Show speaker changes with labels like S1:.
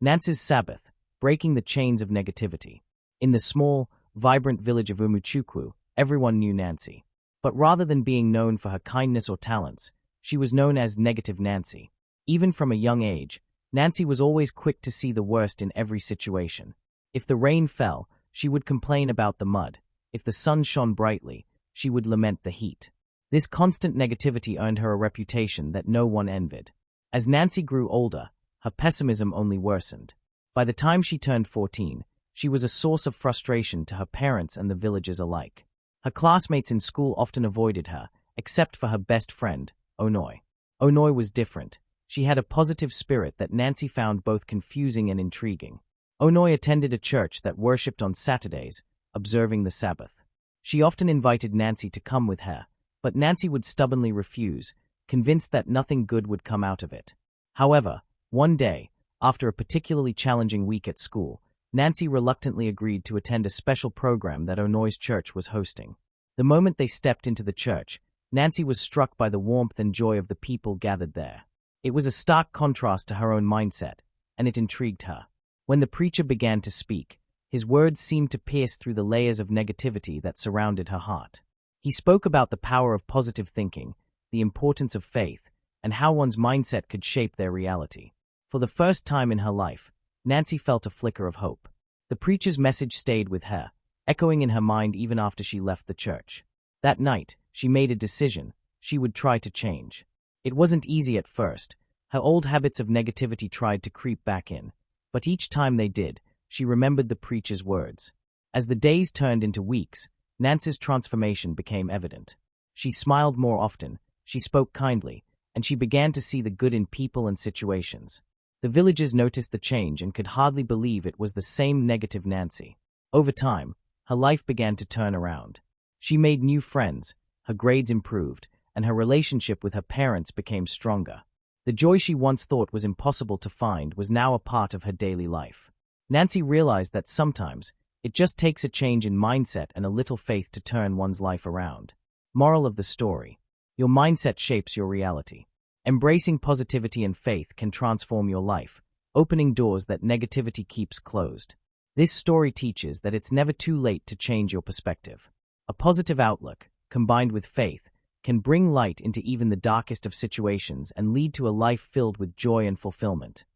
S1: Nancy's Sabbath, breaking the chains of negativity. In the small, vibrant village of Umuchukwu, everyone knew Nancy. But rather than being known for her kindness or talents, she was known as Negative Nancy. Even from a young age, Nancy was always quick to see the worst in every situation. If the rain fell, she would complain about the mud. If the sun shone brightly, she would lament the heat. This constant negativity earned her a reputation that no one envied. As Nancy grew older, her pessimism only worsened. By the time she turned 14, she was a source of frustration to her parents and the villagers alike. Her classmates in school often avoided her, except for her best friend, Onoi. Onoi was different. She had a positive spirit that Nancy found both confusing and intriguing. Onoi attended a church that worshipped on Saturdays, observing the Sabbath. She often invited Nancy to come with her, but Nancy would stubbornly refuse, convinced that nothing good would come out of it. However, one day, after a particularly challenging week at school, Nancy reluctantly agreed to attend a special program that Onoi's church was hosting. The moment they stepped into the church, Nancy was struck by the warmth and joy of the people gathered there. It was a stark contrast to her own mindset, and it intrigued her. When the preacher began to speak, his words seemed to pierce through the layers of negativity that surrounded her heart. He spoke about the power of positive thinking, the importance of faith, and how one's mindset could shape their reality. For the first time in her life, Nancy felt a flicker of hope. The preacher's message stayed with her, echoing in her mind even after she left the church. That night, she made a decision. She would try to change. It wasn't easy at first. Her old habits of negativity tried to creep back in. But each time they did, she remembered the preacher's words. As the days turned into weeks, Nancy's transformation became evident. She smiled more often, she spoke kindly, and she began to see the good in people and situations. The villagers noticed the change and could hardly believe it was the same negative Nancy. Over time, her life began to turn around. She made new friends, her grades improved, and her relationship with her parents became stronger. The joy she once thought was impossible to find was now a part of her daily life. Nancy realized that sometimes, it just takes a change in mindset and a little faith to turn one's life around. Moral of the story: your mindset shapes your reality. Embracing positivity and faith can transform your life, opening doors that negativity keeps closed. This story teaches that it's never too late to change your perspective. A positive outlook, combined with faith, can bring light into even the darkest of situations and lead to a life filled with joy and fulfillment.